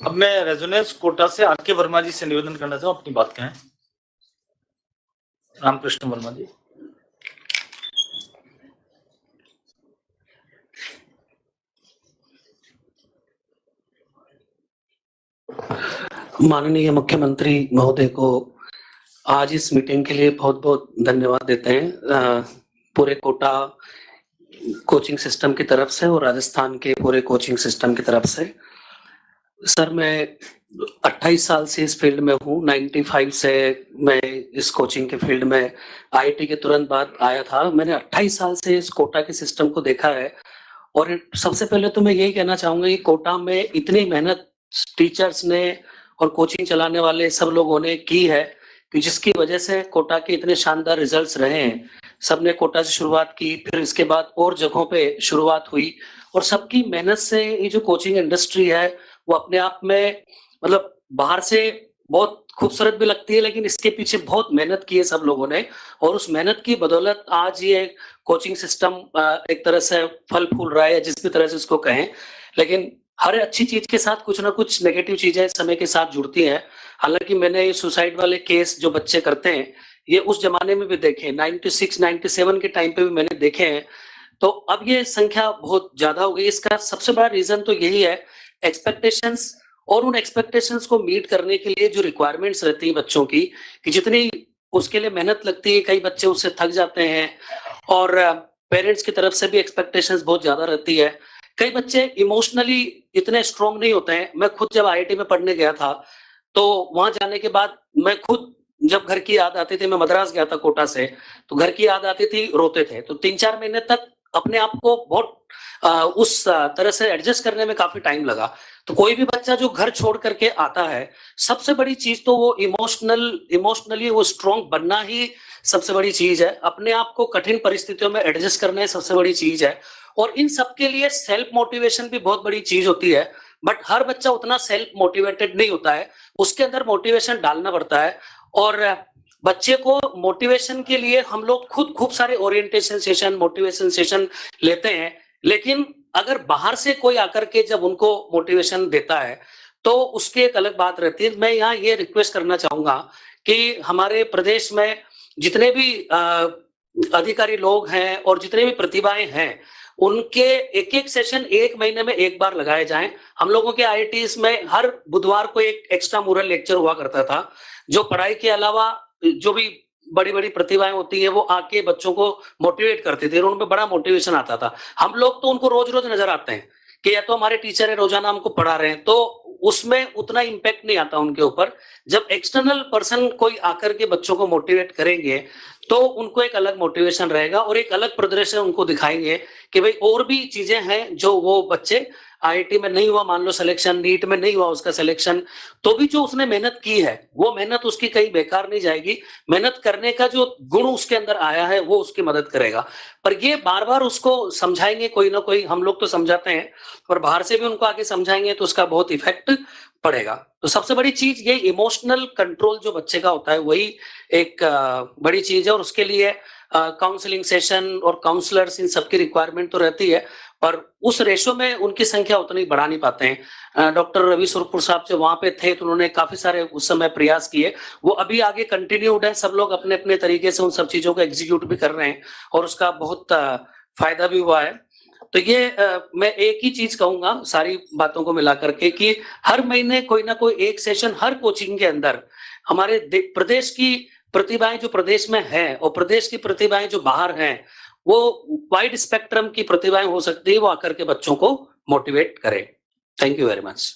अब मैं रेजोनेंस कोटा से आर.के. वर्मा जी से निवेदन करना चाहूँ, अपनी बात कहें। रामकृष्ण वर्मा जी। माननीय मुख्यमंत्री महोदय को आज इस मीटिंग के लिए बहुत बहुत धन्यवाद देते हैं पूरे कोटा कोचिंग सिस्टम की तरफ से और राजस्थान के पूरे कोचिंग सिस्टम की तरफ से। सर, मैं 28 साल से इस फील्ड में हूँ। 95 से मैं इस कोचिंग के फील्ड में आईआईटी के तुरंत बाद आया था। मैंने 28 साल से इस कोटा के सिस्टम को देखा है और सबसे पहले तो मैं यही कहना चाहूंगा कि कोटा में इतनी मेहनत टीचर्स ने और कोचिंग चलाने वाले सब लोगों ने की है कि जिसकी वजह से कोटा के इतने शानदार रिजल्ट्स रहे हैं। सबने कोटा से शुरुआत की, फिर इसके बाद और जगहों पे शुरुआत हुई और सबकी मेहनत से ये जो कोचिंग इंडस्ट्री है वो अपने आप में मतलब बाहर से बहुत खूबसूरत भी लगती है, लेकिन इसके पीछे बहुत मेहनत की है सब लोगों ने और उस मेहनत की बदौलत आज ये कोचिंग सिस्टम एक तरह से फल फूल रहा है, जिस भी तरह से इसको कहें। लेकिन हर अच्छी चीज के साथ कुछ ना कुछ नेगेटिव चीजें समय के साथ जुड़ती हैं। हालांकि मैंने ये सुसाइड वाले केस जो बच्चे करते हैं ये उस जमाने में भी देखे, 96, 97 के टाइम पे भी मैंने देखे हैं। तो अब ये संख्या बहुत ज्यादा हो गई। इसका सबसे बड़ा रीजन तो यही है, एक्सपेक्टेशंस, और उन एक्सपेक्टेशंस को मीट करने के लिए जो रिक्वायरमेंट्स रहती है बच्चों की, कि जितनी उसके लिए मेहनत लगती है, कई बच्चे उससे थक जाते हैं और पेरेंट्स की तरफ से भी एक्सपेक्टेशंस बहुत ज्यादा रहती है। कई बच्चे इमोशनली इतने स्ट्रांग नहीं होते हैं। मैं खुद जब आईआईटी में पढ़ने गया था तो वहां जाने के बाद मैं खुद जब घर की याद आती थी, मैं मद्रास गया था कोटा से, तो घर की याद आती थी, रोते थे। तो 3-4 महीने तक अपने आप को बहुत उस तरह से एडजस्ट करने में काफी टाइम लगा। तो कोई भी बच्चा जो घर छोड़ करके आता है, सबसे बड़ी चीज तो वो इमोशनली वो स्ट्रांग बनना ही सबसे बड़ी चीज है। अपने आप को कठिन परिस्थितियों में एडजस्ट करना सबसे बड़ी चीज है और इन सब के लिए सेल्फ मोटिवेशन भी बहुत बड़ी चीज होती है। बट हर बच्चा उतना सेल्फ मोटिवेटेड नहीं होता है, उसके अंदर मोटिवेशन डालना पड़ता है। और बच्चे को मोटिवेशन के लिए हम लोग खुद खूब सारे ओरिएंटेशन सेशन, मोटिवेशन सेशन लेते हैं, लेकिन अगर बाहर से कोई आकर के जब उनको मोटिवेशन देता है तो उसकी एक अलग बात रहती है। मैं यहाँ ये रिक्वेस्ट करना चाहूंगा कि हमारे प्रदेश में जितने भी अधिकारी लोग हैं और जितने भी प्रतिभाएं हैं, उनके एक एक सेशन 1 महीने में 1 बार लगाए जाएं। हम लोगों के आईआईटीज में हर बुधवार को एक एक्स्ट्रा मुरल लेक्चर हुआ करता था, जो पढ़ाई के अलावा जो भी बड़ी बड़ी प्रतिभाएं होती है वो आके बच्चों को मोटिवेट करती थी और उनमें बड़ा मोटिवेशन आता था। हम लोग तो उनको रोज रोज नजर आते हैं कि या तो हमारे टीचर है, रोजाना हमको पढ़ा रहे हैं, तो उसमें उतना इम्पैक्ट नहीं आता उनके ऊपर। जब एक्सटर्नल पर्सन कोई आकर के बच्चों को मोटिवेट करेंगे तो उनको एक अलग मोटिवेशन रहेगा और एक अलग प्रदर्शन उनको दिखाएंगे कि भाई और भी चीजें हैं जो वो बच्चे, आईआईटी में नहीं हुआ मान लो सिलेक्शन, नीट में नहीं हुआ उसका सिलेक्शन, तो भी जो उसने मेहनत की है वो मेहनत उसकी कहीं बेकार नहीं जाएगी। मेहनत करने का जो गुण उसके अंदर आया है वो उसकी मदद करेगा। पर ये बार बार उसको समझाएंगे कोई ना कोई, हम लोग तो समझाते हैं, पर बाहर से भी उनको आगे समझाएंगे तो उसका बहुत इफेक्ट पड़ेगा। तो सबसे बड़ी चीज ये इमोशनल कंट्रोल जो बच्चे का होता है वही एक बड़ी चीज है और उसके लिए काउंसलिंग सेशन और काउंसलर्स, इन सबकी रिक्वायरमेंट तो रहती है, पर उस रेशो में उनकी संख्या उतनी बढ़ा नहीं पाते हैं। डॉक्टर रवि सुरपुर साहब जो वहां पे थे तो उन्होंने काफी सारे उस समय प्रयास किए, वो अभी आगे कंटिन्यूड है। सब लोग अपने अपने तरीके से उन सब चीजों को एग्जीक्यूट भी कर रहे हैं और उसका बहुत फायदा भी हुआ है। तो ये मैं एक ही चीज कहूंगा सारी बातों को मिला करके कि हर महीने कोई ना कोई एक सेशन हर कोचिंग के अंदर हमारे प्रदेश की प्रतिभाएं जो प्रदेश में हैं और प्रदेश की प्रतिभाएं जो बाहर हैं, वो वाइड स्पेक्ट्रम की प्रतिभाएं हो सकती है, वो आकर के बच्चों को मोटिवेट करें। Thank you very much.